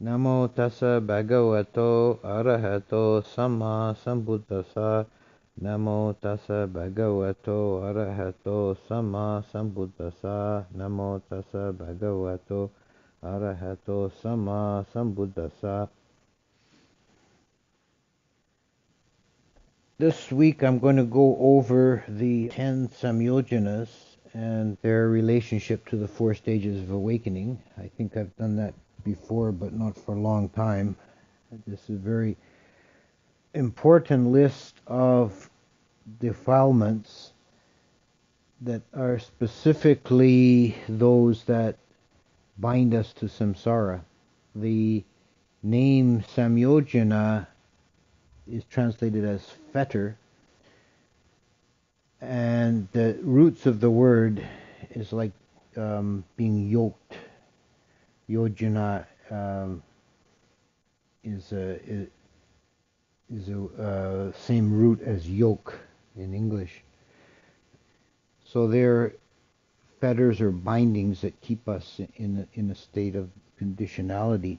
Namo tassa bhagavato arahato samma sambuddhassa. Namo tassa bhagavato arahato samma sambuddhassa. Namo tassa bhagavato arahato samma sambuddhassa. This week I'm going to go over the 10 Samyojanas and their relationship to the four stages of awakening. I think I've done that before, but not for a long time. This is a very important list of defilements that are specifically those that bind us to samsara. The name Samyojjana is translated as fetter, and the roots of the word is like being yoked. Yojana is a same root as yoke in English. So they're fetters or bindings that keep us in a state of conditionality.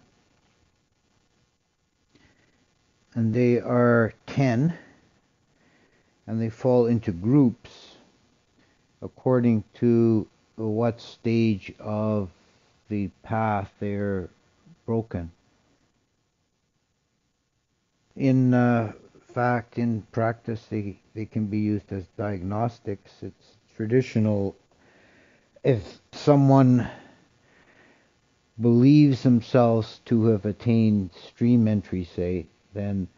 And they are 10, and they fall into groups according to what stage of the path they're broken. In fact, in practice, they can be used as diagnostics. It's traditional. If someone believes themselves to have attained stream entry, say, then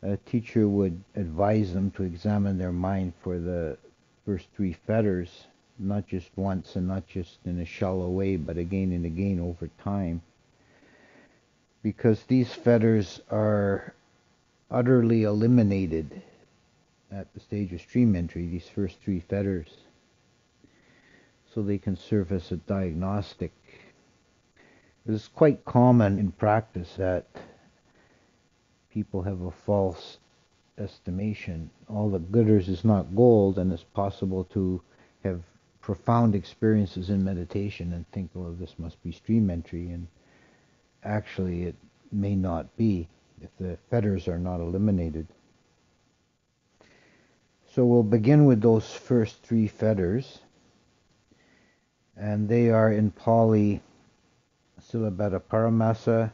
a teacher would advise them to examine their mind for the first three fetters, not just once and not just in a shallow way, but again and again over time. Because these fetters are utterly eliminated at the stage of stream entry, these first three fetters. So they can serve as a diagnostic. It's quite common in practice that people have a false estimation. All that glitters is not gold, and it's possible to have profound experiences in meditation and think, well, this must be stream entry, and actually it may not be if the fetters are not eliminated. So we'll begin with those first three fetters, and they are in Pali Silabhata Paramasa,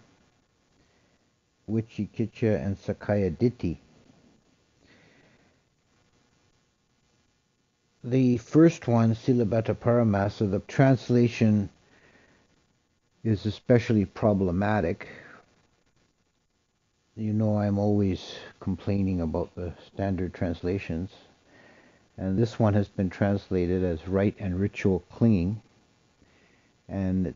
Vicikiccha, and Sakaya Ditti. The first one, Silabhata Paramasa, the translation is especially problematic. You know, I'm always complaining about the standard translations, and this one has been translated as rite and ritual clinging, and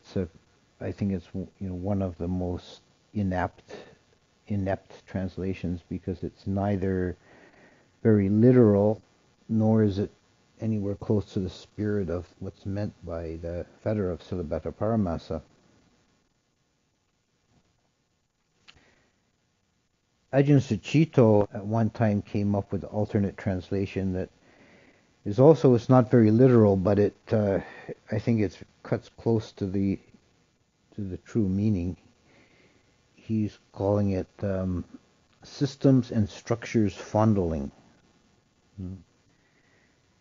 I think it's one of the most inept translations, because it's neither very literal nor is it anywhere close to the spirit of what's meant by the fetter of Silabhata Paramasa. Ajahn Sucitto at one time came up with an alternate translation that is also, it's not very literal, but I think it cuts close to the true meaning. He's calling it systems and structures fondling.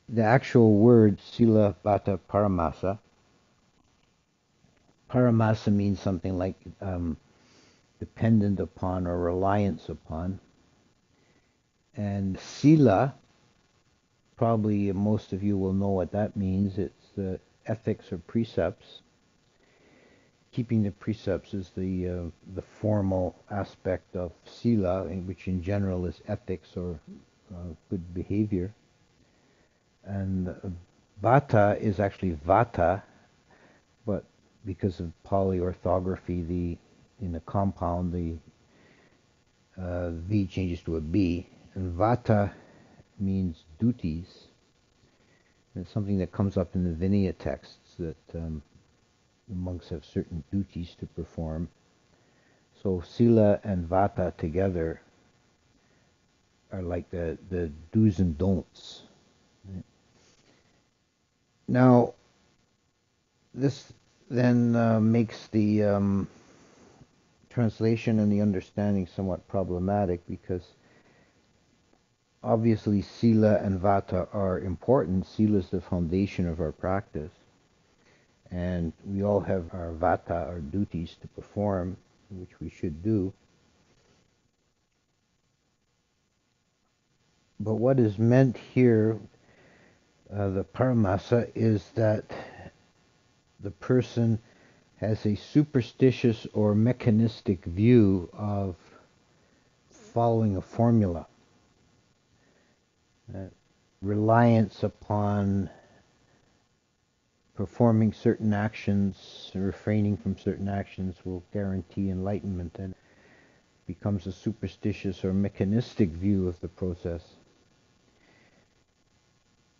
The actual word Silabhata Paramasa, Paramasa means something like dependent upon or reliance upon. And Sila, probably most of you will know what that means. It's the ethics or precepts. Keeping the precepts is the formal aspect of Sila, which in general is ethics or good behavior. And Vata is actually Vata, but because of Pali orthography, in a compound, the V changes to a B, and Vata means duties. And it's something that comes up in the Vinaya texts, that the monks have certain duties to perform. So Sila and Vata together are like the do's and don'ts. Now, this then makes the translation and the understanding somewhat problematic because obviously sila and vata are important. Sila is the foundation of our practice, and we all have our vata, our duties to perform, which we should do. But what is meant here, the paramasa, is that the person has a superstitious or mechanistic view of following a formula. Reliance upon performing certain actions, refraining from certain actions will guarantee enlightenment, and becomes a superstitious or mechanistic view of the process.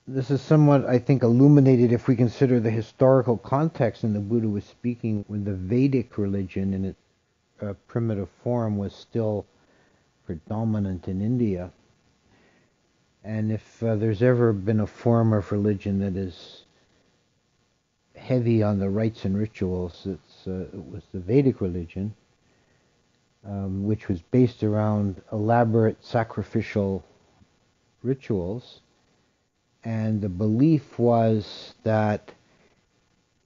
This is somewhat, I think, illuminated if we consider the historical context in the Buddha was speaking when the Vedic religion in its primitive form was still predominant in India. And if there's ever been a form of religion that is heavy on the rites and rituals, it was the Vedic religion, which was based around elaborate sacrificial rituals. And the belief was that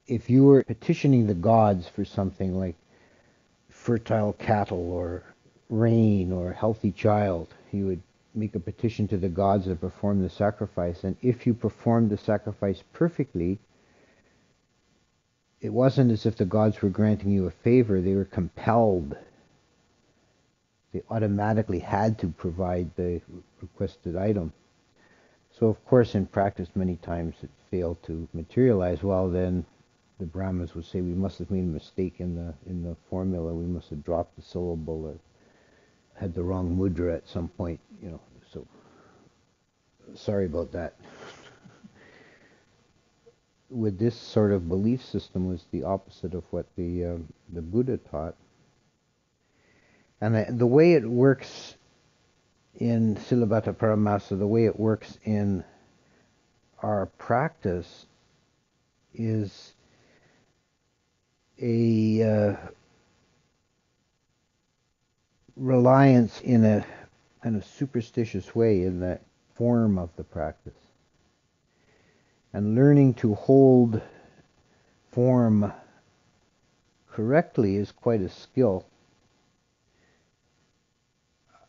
if you were petitioning the gods for something like fertile cattle or rain or a healthy child, you would make a petition to the gods to perform the sacrifice. And if you performed the sacrifice perfectly, it wasn't as if the gods were granting you a favor, they were compelled. They automatically had to provide the requested item. So of course in practice many times it failed to materialize. Well, then the Brahmins would say we must have made a mistake in the formula, we must have dropped the syllable or had the wrong mudra at some point, so sorry about that. With this sort of belief system was the opposite of what the Buddha taught. And the way it works in Silabhata Paramasa, the way it works in our practice is a reliance in a kind of superstitious way in the form of the practice. And learning to hold form correctly is quite a skill.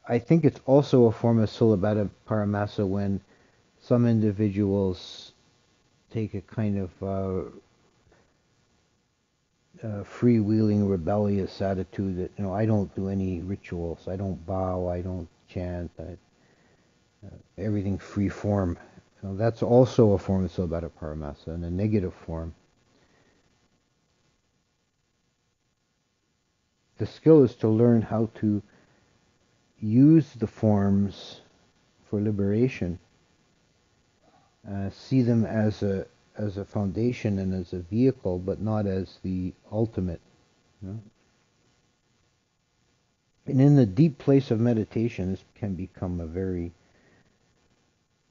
I think it's also a form of Silabhata Paramasa when some individuals take a kind of freewheeling, rebellious attitude that, I don't do any rituals, I don't bow, I don't chant, everything free form. That's also a form of Silabhata Paramasa, in a negative form. The skill is to learn how to use the forms for liberation, see them as a foundation and as a vehicle, but not as the ultimate. And in the deep place of meditation, this can become a very,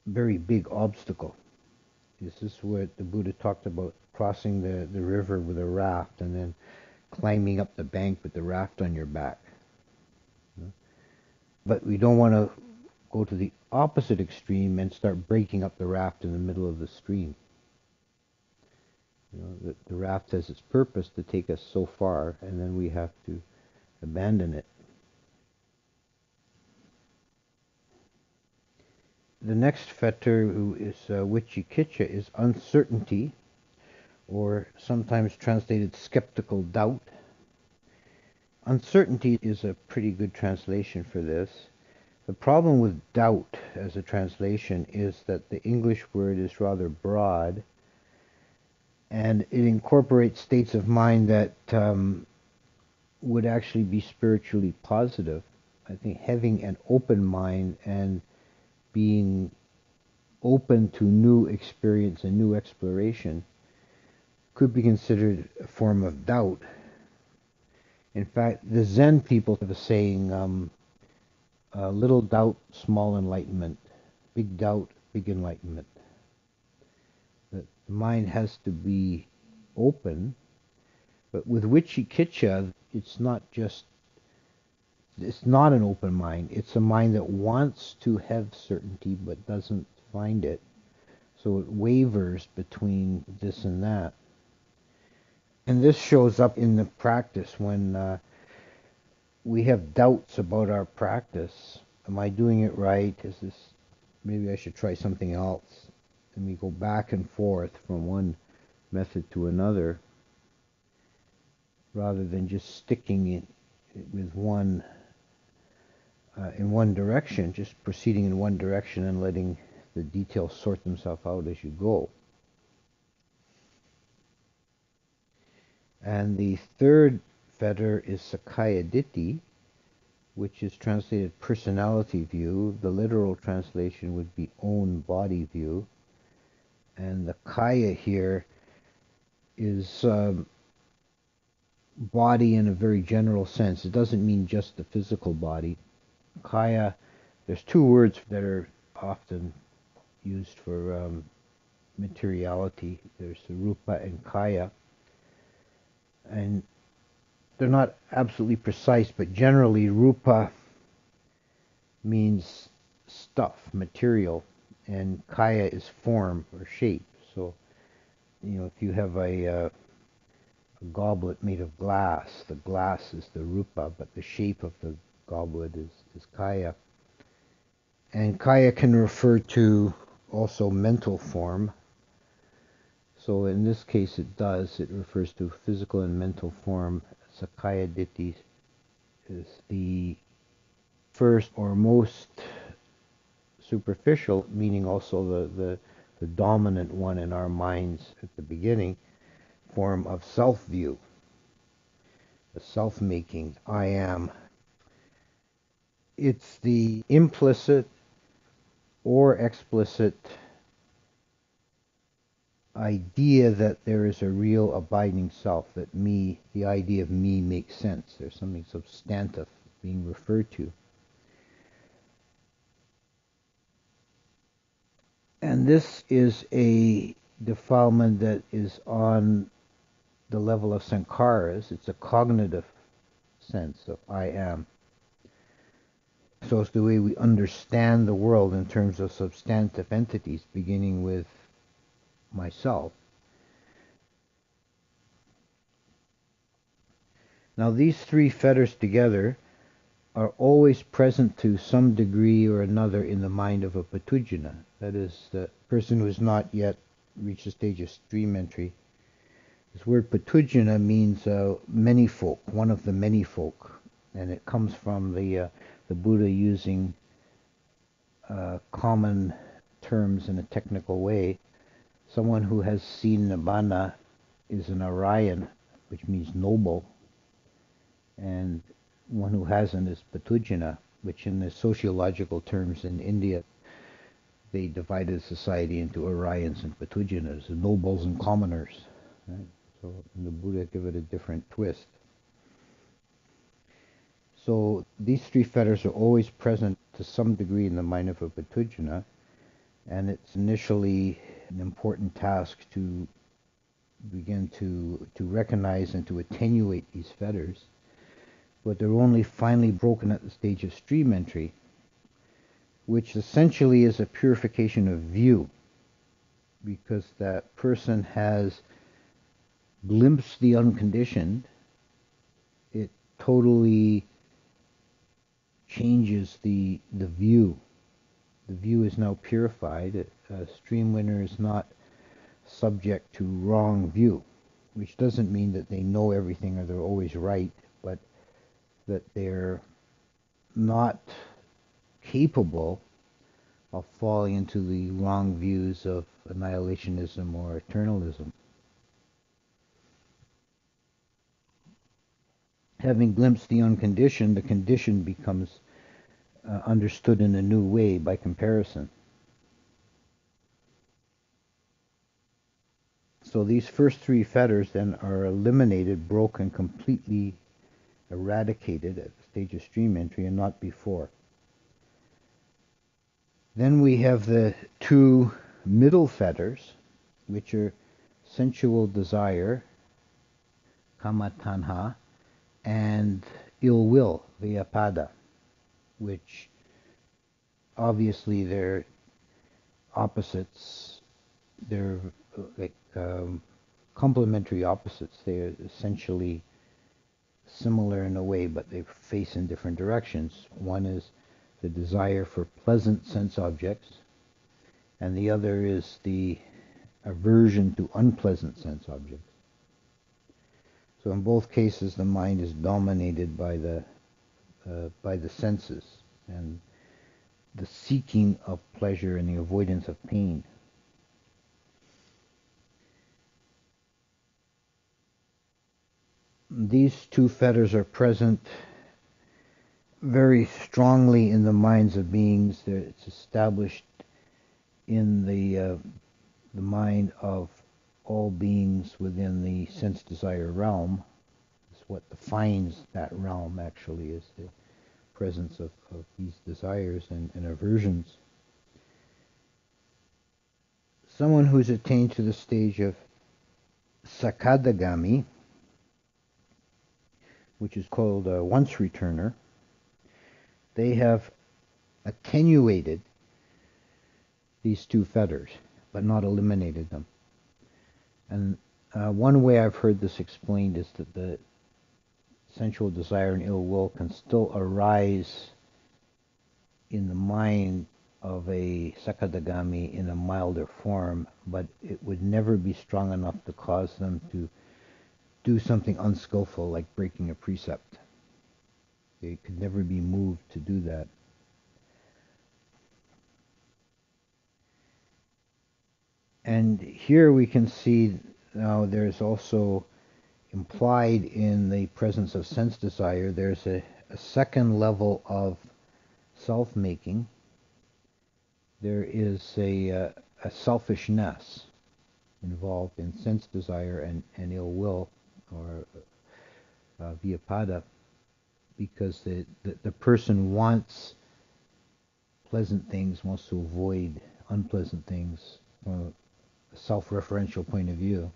very big obstacle. This is what the Buddha talked about, crossing the river with a raft and then climbing up the bank with the raft on your back. But we don't want to go to the opposite extreme and start breaking up the raft in the middle of the stream. The raft has its purpose to take us so far, and then we have to abandon it. The next fetter, who is Vicikiccha, is uncertainty, or sometimes translated skeptical doubt. Uncertainty is a pretty good translation for this. The problem with doubt as a translation is that the English word is rather broad, and it incorporates states of mind that would actually be spiritually positive. I think having an open mind and being open to new experience and new exploration could be considered a form of doubt. In fact, the Zen people have a saying, little doubt, small enlightenment. Big doubt, big enlightenment. The mind has to be open, but with Vicikiccha, it's not just It's not an open mind. It's a mind that wants to have certainty but doesn't find it. So it wavers between this and that. And this shows up in the practice when we have doubts about our practice. Am I doing it right? Is this, maybe I should try something else? And we go back and forth from one method to another rather than just sticking with one in one direction, just proceeding in one direction and letting the details sort themselves out as you go. And the third fetter is Sakaya Ditti, which is translated personality view. The literal translation would be own body view. And the Kaya here is body in a very general sense. It doesn't mean just the physical body. Kaya, there's two words that are often used for materiality. There's Rupa and Kaya. And they're not absolutely precise, but generally Rupa means stuff, material, and Kaya is form or shape. So, if you have a goblet made of glass, the glass is the Rupa, but the shape of the goblet is Kaya. And Kaya can refer to also mental form. So in this case it does. It refers to physical and mental form. Sakaya Ditti is the first or most superficial, meaning also the dominant one in our minds at the beginning, form of self-view, the self-making, I am. It's the implicit or explicit idea that there is a real abiding self, that me, the idea of me makes sense. There's something substantive being referred to. And this is a defilement that is on the level of sankharas. It's a cognitive sense of I am. So it's the way we understand the world in terms of substantive entities, beginning with myself. Now these three fetters together are always present to some degree or another in the mind of a patujana. That is, the person who has not yet reached the stage of stream entry. This word patujana means many folk, one of the many folk, and it comes from the Buddha using common terms in a technical way. Someone who has seen Nibbana is an Aryan, which means noble, and one who hasn't is Patujana, which in the sociological terms in India, they divided society into Aryans and Patujanas, the nobles and commoners. Right? So the Buddha gave it a different twist. So these three fetters are always present to some degree in the mind of a Patujana, and it's initially an important task to begin to recognize and to attenuate these fetters, but they're only finally broken at the stage of stream entry, which essentially is a purification of view, because that person has glimpsed the unconditioned. It totally changes the view. The view is now purified. A stream winner is not subject to wrong view, which doesn't mean that they know everything or they're always right, but that they're not capable of falling into the wrong views of annihilationism or eternalism. Having glimpsed the unconditioned, the conditioned becomes understood in a new way by comparison. So these first three fetters then are eliminated, broken, completely eradicated at the stage of stream entry and not before. Then we have the two middle fetters, which are sensual desire, kama tanha, and ill will, vyapada, which obviously they're opposites. They're like complementary opposites. They're essentially similar in a way, but they face in different directions. One is the desire for pleasant sense objects, and the other is the aversion to unpleasant sense objects. So in both cases, the mind is dominated by the senses and the seeking of pleasure and the avoidance of pain. These two fetters are present very strongly in the minds of beings. It's established in the mind of all beings within the sense desire realm. It's what defines that realm actually, is the presence of these desires and aversions. Someone who's attained to the stage of Sakadagami, which is called a once returner, they have attenuated these two fetters, but not eliminated them. And one way I've heard this explained is that the sensual desire and ill will can still arise in the mind of a Sakadagami in a milder form, but it would never be strong enough to cause them to do something unskillful like breaking a precept. They could never be moved to do that. And here we can see now there's also implied in the presence of sense desire, there's a second level of self-making. There is a selfishness involved in sense desire and ill will, or vyapada, because the person wants pleasant things, wants to avoid unpleasant things from a self-referential point of view.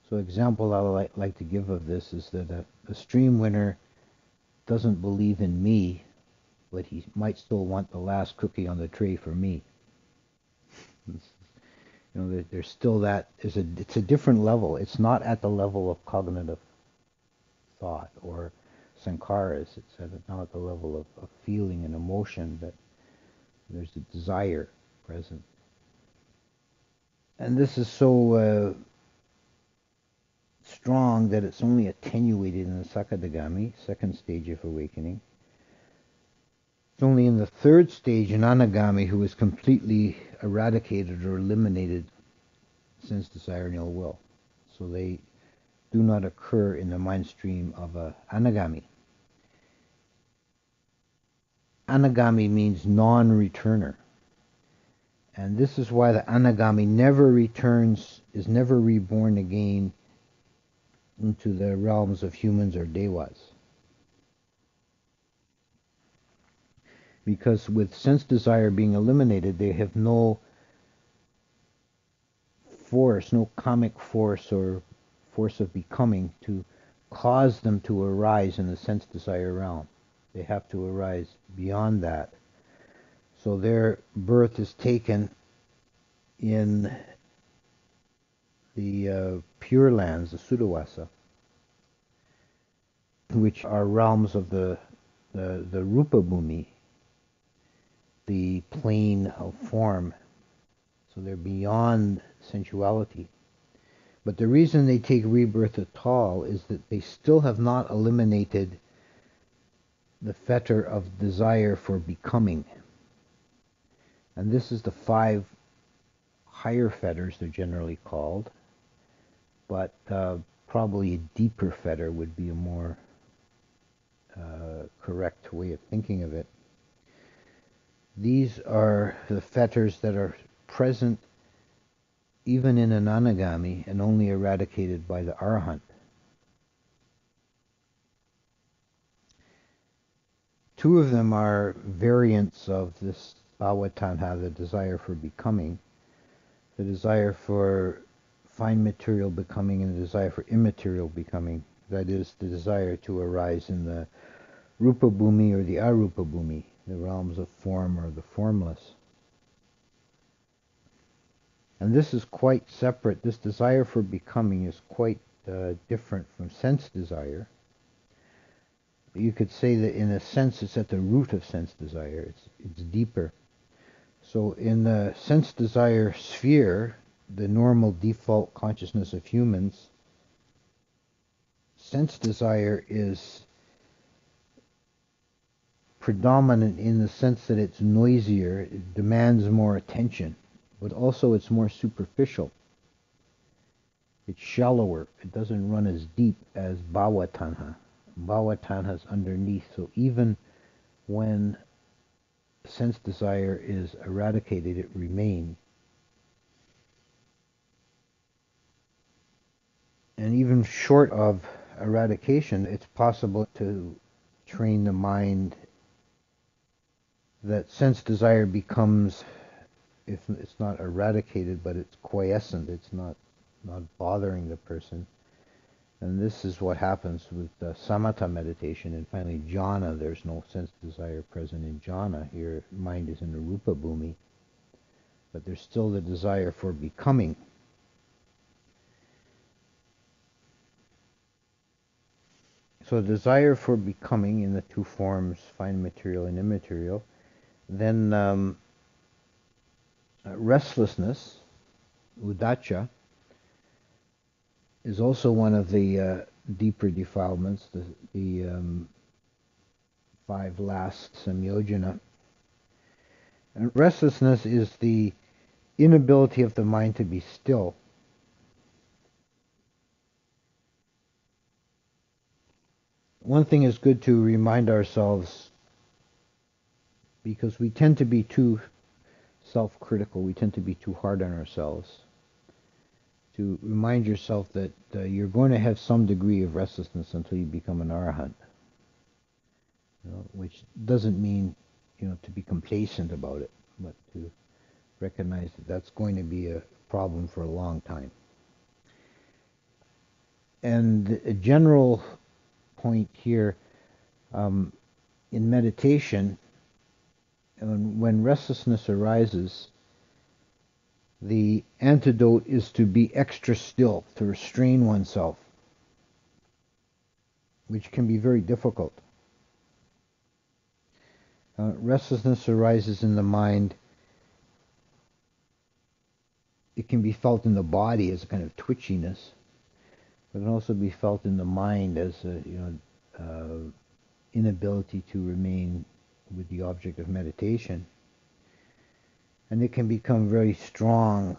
So example I like to give of this is that a stream winner doesn't believe in me, but he might still want the last cookie on the tray for me. There's still that. It's a different level. It's not at the level of cognitive thought or sankharas. It's now at the level of feeling and emotion, that there's a desire present. And this is so strong that it's only attenuated in the Sakadagami, second stage of awakening. It's only in the third stage, in Anagami, who is completely eradicated or eliminated sense desire and ill will. So they do not occur in the mind stream of a Anagami. Anagami means non-returner. And this is why the Anagami never returns, is never reborn again into the realms of humans or devas. Because with sense desire being eliminated, they have no force, no kamic force or force of becoming to cause them to arise in the sense desire realm. They have to arise beyond that. So their birth is taken in the Pure Lands, the Sudawasa, which are realms of the Rupa Bhumi, the plane of form. So they're beyond sensuality. But the reason they take rebirth at all is that they still have not eliminated the fetter of desire for becoming. And this is the 5 higher fetters, they're generally called, but probably a deeper fetter would be a more correct way of thinking of it. These are the fetters that are present even in an Anagami and only eradicated by the Arahant. Two of them are variants of this bhavatanha, the desire for becoming, the desire for fine material becoming and the desire for immaterial becoming. that is, the desire to arise in the Rupa Bhumi or the Arupa Bhumi, the realms of form or the formless. And this is quite separate. This desire for becoming is quite different from sense desire. You could say that in a sense it's at the root of sense desire. It's deeper. So in the sense desire sphere, the normal default consciousness of humans, sense desire is predominant in the sense that it's noisier, it demands more attention, but also it's more superficial. It's shallower. It doesn't run as deep as bhava tanha. Bhava tanha is underneath. So even when sense desire is eradicated, it remains. And even short of eradication, it's possible to train the mind that sense desire becomes, if it's not eradicated, but it's quiescent, it's not bothering the person. And this is what happens with samatha meditation. And finally, jhana, there's no sense desire present in jhana. Your mind is in the rupa bhumi, but there's still the desire for becoming. So desire for becoming in the two forms, fine material and immaterial. Then restlessness, udacha, is also one of the deeper defilements, the five last samyojjana. And restlessness is the inability of the mind to be still. One thing is good to remind ourselves, because we tend to be too self-critical, we tend to be too hard on ourselves, to remind yourself that you're going to have some degree of restlessness until you become an arahant. Which doesn't mean, to be complacent about it, but to recognize that that's going to be a problem for a long time. And a general point here, in meditation, when restlessness arises, the antidote is to be extra still, to restrain oneself, which can be very difficult. Restlessness arises in the mind. It can be felt in the body as a kind of twitchiness, but it can also be felt in the mind as a inability to remain with the object of meditation. And it can become very strong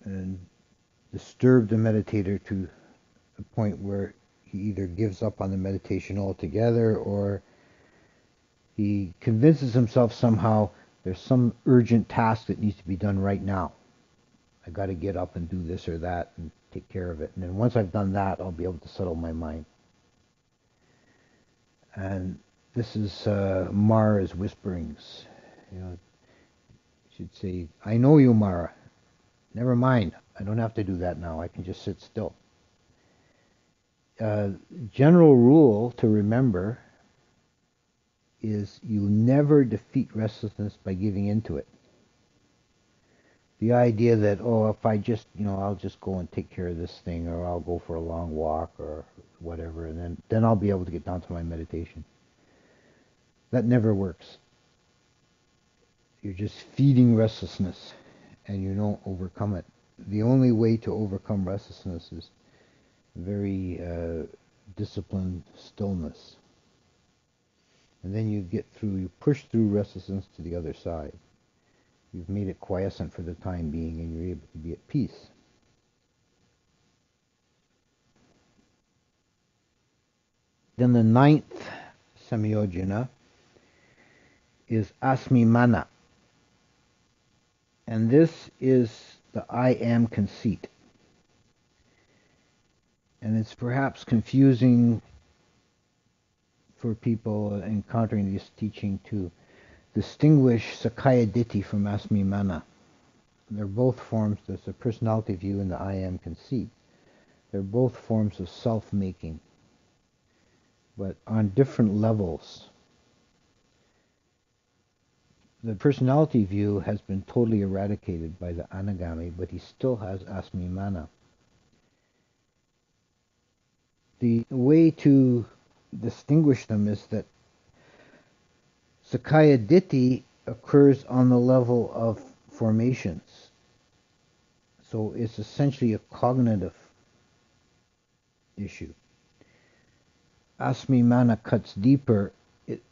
and disturb the meditator to a point where he either gives up on the meditation altogether, or he convinces himself somehow there's some urgent task that needs to be done right now. I got to get up and do this or that and take care of it. And then once I've done that, I'll be able to settle my mind. And this is Mara's whisperings. You should say, I know you, Mara. Never mind. I don't have to do that now. I can just sit still. General rule to remember is you never defeat restlessness by giving into it. The idea that, if I just, I'll just go and take care of this thing, or I'll go for a long walk or whatever, and then I'll be able to get down to my meditation. That never works. You're just feeding restlessness, and you don't overcome it. The only way to overcome restlessness is very disciplined stillness. And then you push through restlessness to the other side. You've made it quiescent for the time being, and you're able to be at peace. Then the ninth Samyojjana is Asmimana. And this is the I am conceit. And it's perhaps confusing for people encountering this teaching to distinguish Sakaya Ditti from Asmimana. They're both forms. There's a personality view and the I am conceit. They're both forms of self-making, but on different levels. The personality view has been totally eradicated by the anagami, but he still has asmimana. The way to distinguish them is that Sakaya Ditti occurs on the level of formations. So it's essentially a cognitive issue. Asmimana cuts deeper. It's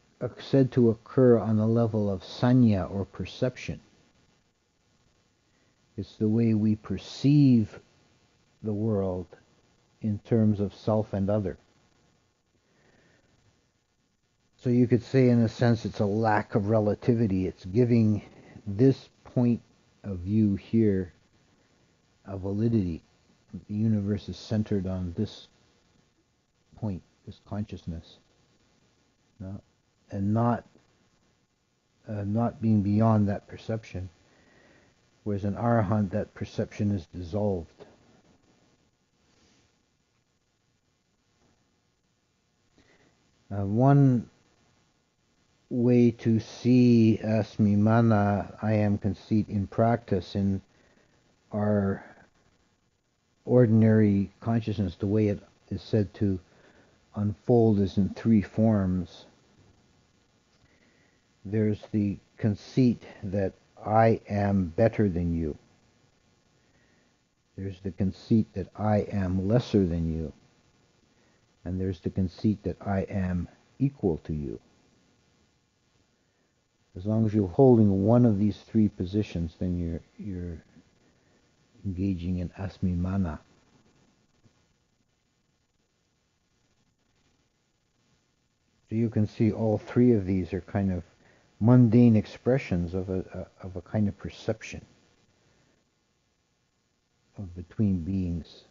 said to occur on the level of sanya, or perception. It's the way we perceive the world in terms of self and other. So you could say, in a sense, it's a lack of relativity. It's giving this point of view here a validity. The universe is centered on this point, this consciousness, and not being beyond that perception. Whereas in Arahant, that perception is dissolved. One way to see asmimana, I am conceit, in practice in our ordinary consciousness, the way it is said to unfold, is in three forms. There's the conceit that I am better than you. There's the conceit that I am lesser than you. And there's the conceit that I am equal to you. As long as you're holding one of these three positions, then you're engaging in asmimana. So you can see all three of these are kind of mundane expressions of a kind of perception of between beings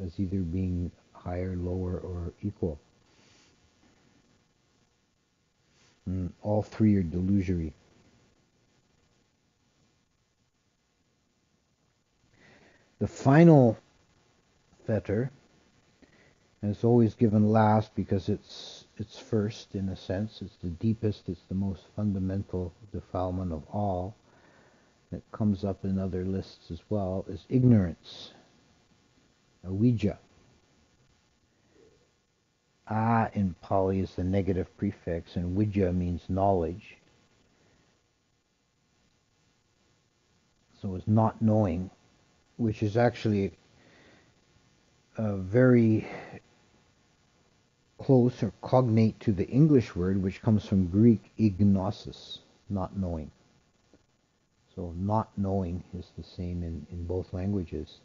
as either being higher, lower, or equal. And all three are delusory. The final fetter is always given last because it's first, in a sense. It's the deepest, it's the most fundamental defilement of all. That comes up in other lists as well, is ignorance, avijja. In Pali is the negative prefix, and vidya means knowledge. So it's not knowing, which is actually very close or cognate to the English word, which comes from Greek ignosis, not knowing. So not knowing is the same in both languages.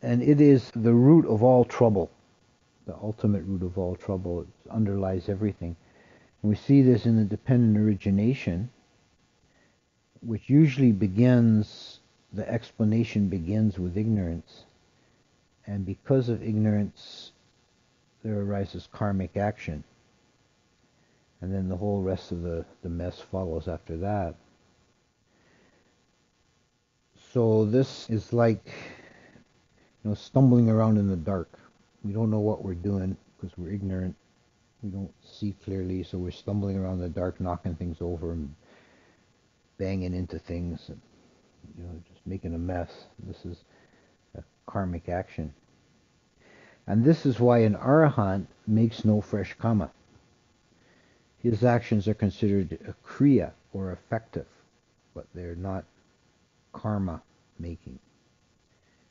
And it is the root of all trouble, the ultimate root of all trouble. It underlies everything. And we see this in the dependent origination, which usually begins, the explanation begins with ignorance. And because of ignorance, there arises karmic action. And then the whole rest of the mess follows after that. So this is like, stumbling around in the dark. We don't know what we're doing because we're ignorant. We don't see clearly, so we're stumbling around in the dark, knocking things over and banging into things, and just making a mess. This is a karmic action. And this is why an arahant makes no fresh karma. His actions are considered a kriya, or effective, but they're not karma making,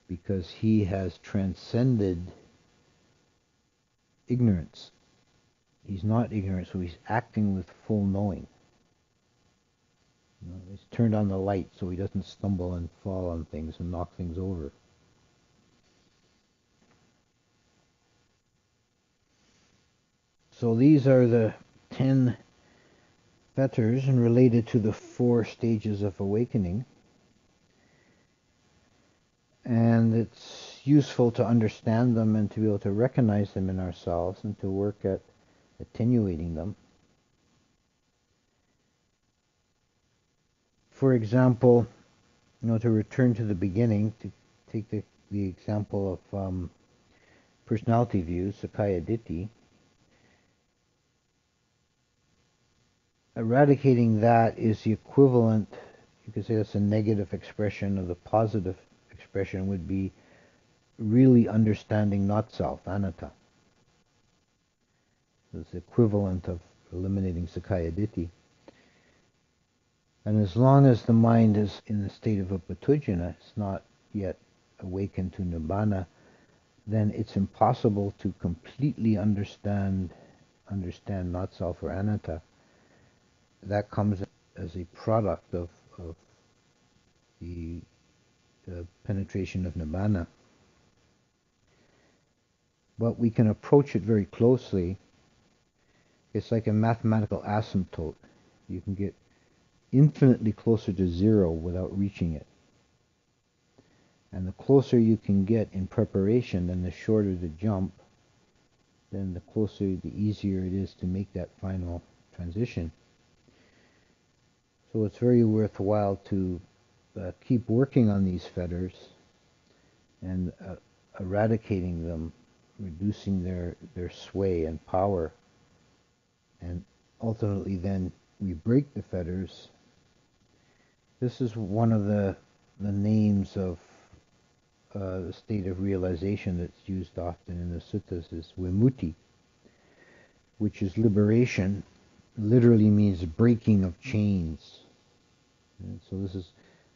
because he has transcended ignorance. He's not ignorant, so he's acting with full knowing. He's turned on the light so he doesn't stumble and fall on things and knock things over. So these are the 10 fetters, and related to the 4 stages of awakening. And it's useful to understand them and to be able to recognize them in ourselves and to work at attenuating them. For example, To return to the beginning, to take the example of personality views, Sakaya Ditti, eradicating that is the equivalent, you could say that's a negative expression of the positive expression would be really understanding not self, anatta. It's the equivalent of eliminating Sakaya Ditti. And as long as the mind is in the state of upatujana, it's not yet awakened to nibbana, then it's impossible to completely understand not self or anatta. That comes as a product of the penetration of nibbana. But we can approach it very closely. It's like a mathematical asymptote. You can get infinitely closer to zero without reaching it. And the closer you can get in preparation, then the shorter the jump, then the closer, the easier it is to make that final transition. So it's very worthwhile to keep working on these fetters and eradicating them, reducing their sway and power. And ultimately then we break the fetters. This is one of the names of the state of realization that's used often in the suttas is vimutti, which is liberation. Literally means breaking of chains. And so this is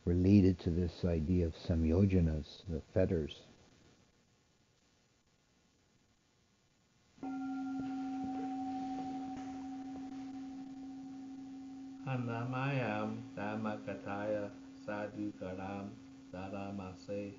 related to this idea of samyojanas, the fetters. Anamayam Dhammakataya Sadhu Karam Dharamase